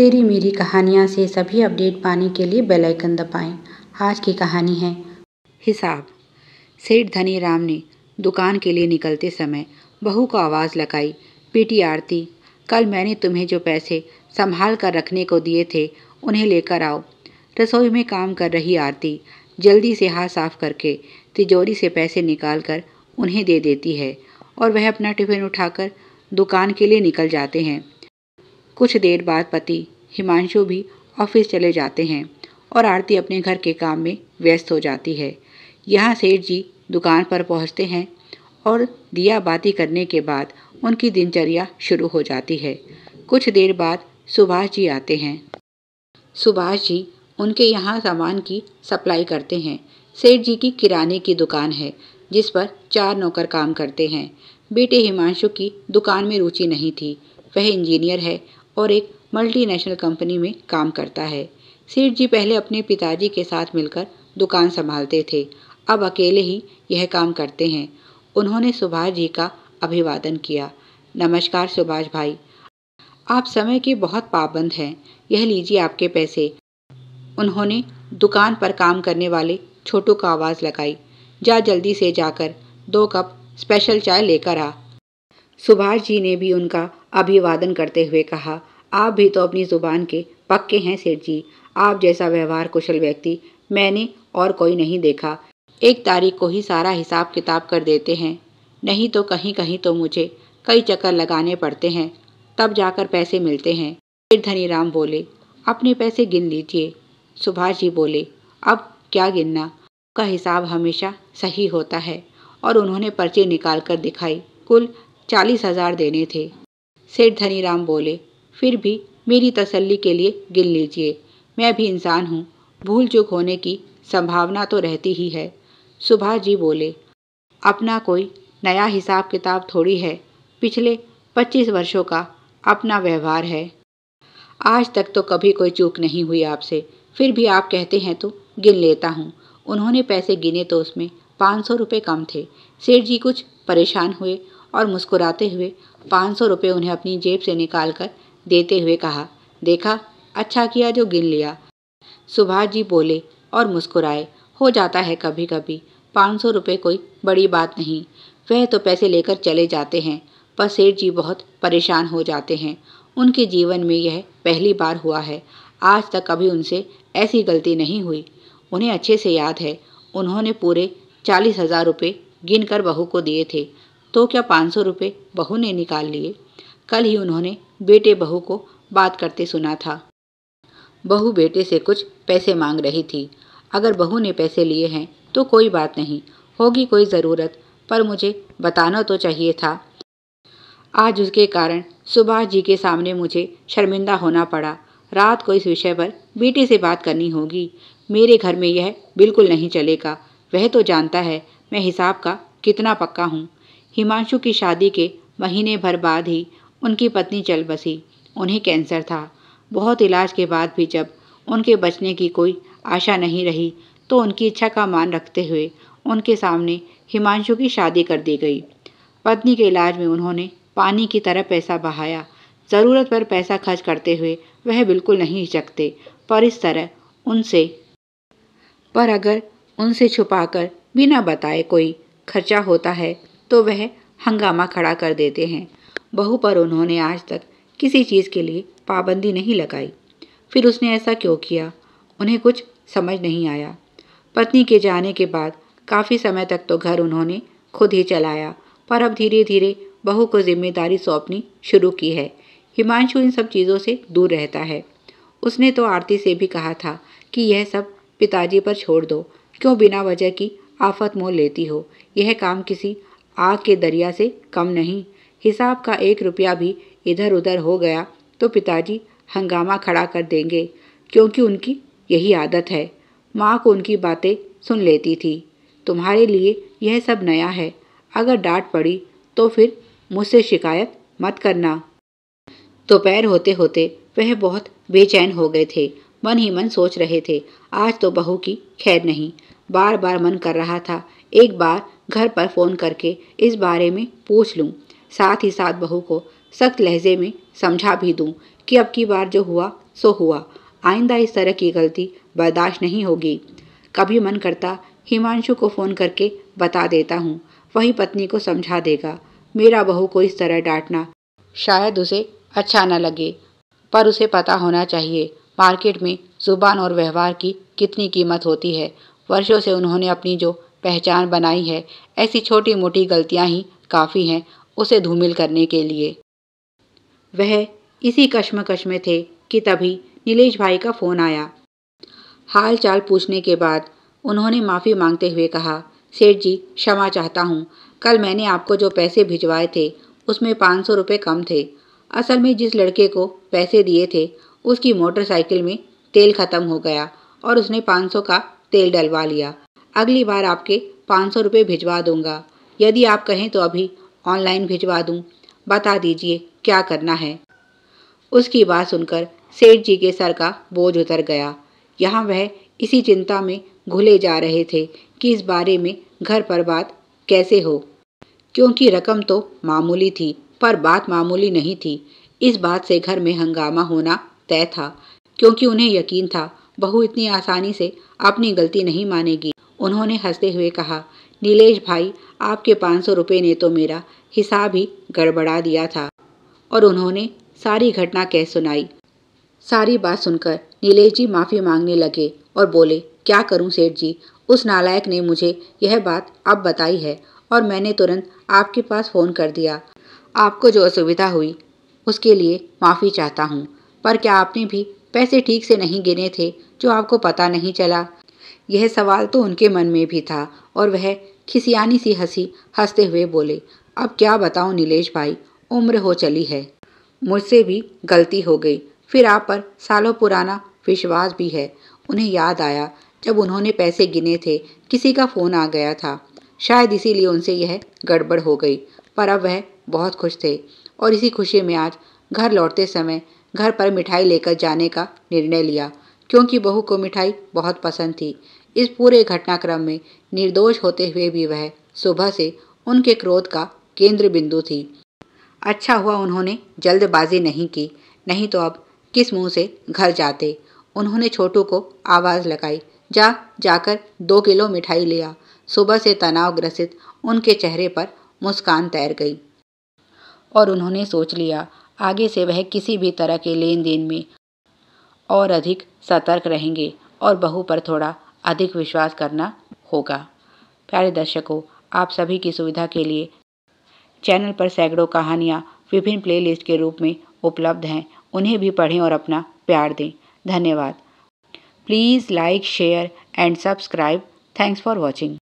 तेरी मेरी कहानियाँ से सभी अपडेट पाने के लिए बेल आइकन दबाएं। आज की कहानी है हिसाब। सेठ धनीराम ने दुकान के लिए निकलते समय बहू को आवाज़ लगाई, बेटी आरती, कल मैंने तुम्हें जो पैसे संभाल कर रखने को दिए थे उन्हें लेकर आओ। रसोई में काम कर रही आरती जल्दी से हाथ साफ करके तिजोरी से पैसे निकाल कर उन्हें दे देती है और वह अपना टिफ़िन उठाकर दुकान के लिए निकल जाते हैं। कुछ देर बाद पति हिमांशु भी ऑफिस चले जाते हैं और आरती अपने घर के काम में व्यस्त हो जाती है। यहाँ सेठ जी दुकान पर पहुँचते हैं और दिया बाती करने के बाद उनकी दिनचर्या शुरू हो जाती है। कुछ देर बाद सुभाष जी आते हैं। सुभाष जी उनके यहाँ सामान की सप्लाई करते हैं। सेठ जी की किराने की दुकान है जिस पर 4 नौकर काम करते हैं। बेटे हिमांशु की दुकान में रुचि नहीं थी। वह इंजीनियर है और एक मल्टीनेशनल कंपनी में काम करता है। सेठ जी पहले अपने पिताजी के साथ मिलकर दुकान संभालते थे, अब अकेले ही यह काम करते हैं। उन्होंने सुभाष जी का अभिवादन किया। नमस्कार सुभाष भाई, आप समय के बहुत पाबंद हैं, यह लीजिए आपके पैसे। उन्होंने दुकान पर काम करने वाले छोटू को आवाज़ लगाई, जा जल्दी से जाकर 2 कप स्पेशल चाय लेकर आ। सुभाष जी ने भी उनका अभिवादन करते हुए कहा, आप भी तो अपनी ज़ुबान के पक्के हैं सेठ जी। आप जैसा व्यवहार कुशल व्यक्ति मैंने और कोई नहीं देखा। 1 तारीख को ही सारा हिसाब किताब कर देते हैं, नहीं तो कहीं कहीं तो मुझे कई चक्कर लगाने पड़ते हैं, तब जाकर पैसे मिलते हैं। फिर धनीराम बोले, अपने पैसे गिन लीजिए। सुभाष जी बोले, अब क्या गिनना, का हिसाब हमेशा सही होता है। और उन्होंने पर्ची निकाल कर दिखाई, कुल 40,000 देने थे। सेठ धनीराम बोले, फिर भी मेरी तसल्ली के लिए गिन लीजिए, मैं भी इंसान हूँ, भूल चूक होने की संभावना तो रहती ही है। सुभाष जी बोले, अपना कोई नया हिसाब किताब थोड़ी है, पिछले 25 वर्षों का अपना व्यवहार है। आज तक तो कभी कोई चूक नहीं हुई आपसे, फिर भी आप कहते हैं तो गिन लेता हूँ। उन्होंने पैसे गिने तो उसमें 500 रुपये कम थे। सेठ जी कुछ परेशान हुए और मुस्कुराते हुए 500 रुपये उन्हें अपनी जेब से निकाल कर देते हुए कहा, देखा, अच्छा किया जो गिन लिया। सुभाष जी बोले और मुस्कुराए, हो जाता है कभी कभी, 500 रुपये कोई बड़ी बात नहीं। वह तो पैसे लेकर चले जाते हैं, पर सेठ जी बहुत परेशान हो जाते हैं। उनके जीवन में यह पहली बार हुआ है, आज तक कभी उनसे ऐसी गलती नहीं हुई। उन्हें अच्छे से याद है, उन्होंने पूरे 40,000 रुपये गिन कर बहू को दिए थे, तो क्या 500 रुपये बहू ने निकाल लिए। कल ही उन्होंने बेटे बहू को बात करते सुना था। बहू बेटे से कुछ पैसे मांग रही थी। अगर बहू ने पैसे लिए हैं तो कोई बात नहीं, होगी कोई ज़रूरत, पर मुझे बताना तो चाहिए था। आज उसके कारण सुभाष जी के सामने मुझे शर्मिंदा होना पड़ा। रात को इस विषय पर बेटे से बात करनी होगी। मेरे घर में यह बिल्कुल नहीं चलेगा। वह तो जानता है मैं हिसाब का कितना पक्का हूँ। हिमांशु की शादी के महीने भर बाद ही उनकी पत्नी चल बसी। उन्हें कैंसर था। बहुत इलाज के बाद भी जब उनके बचने की कोई आशा नहीं रही तो उनकी इच्छा का मान रखते हुए उनके सामने हिमांशु की शादी कर दी गई। पत्नी के इलाज में उन्होंने पानी की तरह पैसा बहाया। ज़रूरत पर पैसा खर्च करते हुए वह बिल्कुल नहीं हिचकते, पर इस तरह उनसे पर अगर उनसे छुपाकर बिना बताए कोई खर्चा होता है तो वह हंगामा खड़ा कर देते हैं। बहू पर उन्होंने आज तक किसी चीज़ के लिए पाबंदी नहीं लगाई, फिर उसने ऐसा क्यों किया, उन्हें कुछ समझ नहीं आया। पत्नी के जाने के बाद काफ़ी समय तक तो घर उन्होंने खुद ही चलाया, पर अब धीरे धीरे बहू को जिम्मेदारी सौंपनी शुरू की है। हिमांशु इन सब चीज़ों से दूर रहता है। उसने तो आरती से भी कहा था कि यह सब पिताजी पर छोड़ दो, क्यों बिना वजह की आफत मोल लेती हो। यह काम किसी आग के दरिया से कम नहीं। हिसाब का 1 रुपया भी इधर उधर हो गया तो पिताजी हंगामा खड़ा कर देंगे, क्योंकि उनकी यही आदत है। माँ को उनकी बातें सुन लेती थी। तुम्हारे लिए यह सब नया है, अगर डांट पड़ी तो फिर मुझसे शिकायत मत करना। दोपहर होते होते वह बहुत बेचैन हो गए थे। मन ही मन सोच रहे थे, आज तो बहू की खैर नहीं। बार बार मन कर रहा था एक बार घर पर फ़ोन करके इस बारे में पूछ लूं, साथ ही साथ बहू को सख्त लहजे में समझा भी दूं कि अब की बार जो हुआ सो हुआ, आइंदा इस तरह की गलती बर्दाश्त नहीं होगी। कभी मन करता हिमांशु को फ़ोन करके बता देता हूँ, वही पत्नी को समझा देगा। मेरा बहू को इस तरह डांटना शायद उसे अच्छा न लगे, पर उसे पता होना चाहिए मार्केट में ज़ुबान और व्यवहार की कितनी कीमत होती है। वर्षों से उन्होंने अपनी जो पहचान बनाई है, ऐसी छोटी मोटी गलतियाँ ही काफ़ी हैं उसे धूमिल करने के लिए। वह इसी कश्मकश में थे कि तभी नीलेश भाई का फ़ोन आया। हाल चाल पूछने के बाद उन्होंने माफ़ी मांगते हुए कहा, सेठ जी क्षमा चाहता हूँ, कल मैंने आपको जो पैसे भिजवाए थे उसमें 500 रुपये कम थे। असल में जिस लड़के को पैसे दिए थे उसकी मोटरसाइकिल में तेल ख़त्म हो गया और उसने 500 का तेल डलवा लिया। अगली बार आपके 500 रुपये भिजवा दूंगा। यदि आप कहें तो अभी ऑनलाइन भिजवा दूं। बता दीजिए क्या करना है। उसकी बात सुनकर सेठ जी के सर का बोझ उतर गया। यहाँ वह इसी चिंता में घुले जा रहे थे कि इस बारे में घर पर बात कैसे हो, क्योंकि रकम तो मामूली थी पर बात मामूली नहीं थी। इस बात से घर में हंगामा होना तय था, क्योंकि उन्हें यकीन था बहू इतनी आसानी से अपनी गलती नहीं मानेगी। उन्होंने हंसते हुए कहा, नीलेश भाई आपके 500 रुपये ने तो मेरा हिसाब ही गड़बड़ा दिया था। और उन्होंने सारी घटना कह सुनाई। सारी बात सुनकर नीलेश जी माफ़ी मांगने लगे और बोले, क्या करूं सेठ जी, उस नालायक ने मुझे यह बात अब बताई है और मैंने तुरंत आपके पास फ़ोन कर दिया। आपको जो असुविधा हुई उसके लिए माफ़ी चाहता हूँ, पर क्या आपने भी पैसे ठीक से नहीं गिने थे जो आपको पता नहीं चला? यह सवाल तो उनके मन में भी था और वह खिसियानी सी हंसी हंसते हुए बोले, अब क्या बताऊं नीलेश भाई, उम्र हो चली है, मुझसे भी गलती हो गई, फिर आप पर सालों पुराना विश्वास भी है। उन्हें याद आया जब उन्होंने पैसे गिने थे किसी का फ़ोन आ गया था, शायद इसीलिए उनसे यह गड़बड़ हो गई। पर अब वह बहुत खुश थे और इसी खुशी में आज घर लौटते समय घर पर मिठाई लेकर जाने का निर्णय लिया, क्योंकि बहू को मिठाई बहुत पसंद थी। इस पूरे घटनाक्रम में निर्दोष होते हुए भी वह सुबह से उनके क्रोध का केंद्र बिंदु थी। अच्छा हुआ उन्होंने जल्दबाजी नहीं की, नहीं तो अब किस मुंह से घर जाते। उन्होंने छोटू को आवाज़ लगाई, जाकर 2 किलो मिठाई ले आ। सुबह से तनाव ग्रसित उनके चेहरे पर मुस्कान तैर गई और उन्होंने सोच लिया आगे से वह किसी भी तरह के लेन देन में और अधिक सतर्क रहेंगे और बहू पर थोड़ा अधिक विश्वास करना होगा। प्यारे दर्शकों, आप सभी की सुविधा के लिए चैनल पर सैकड़ों कहानियाँ विभिन्न प्लेलिस्ट के रूप में उपलब्ध हैं। उन्हें भी पढ़ें और अपना प्यार दें। धन्यवाद। Please like, share and subscribe. Thanks for watching.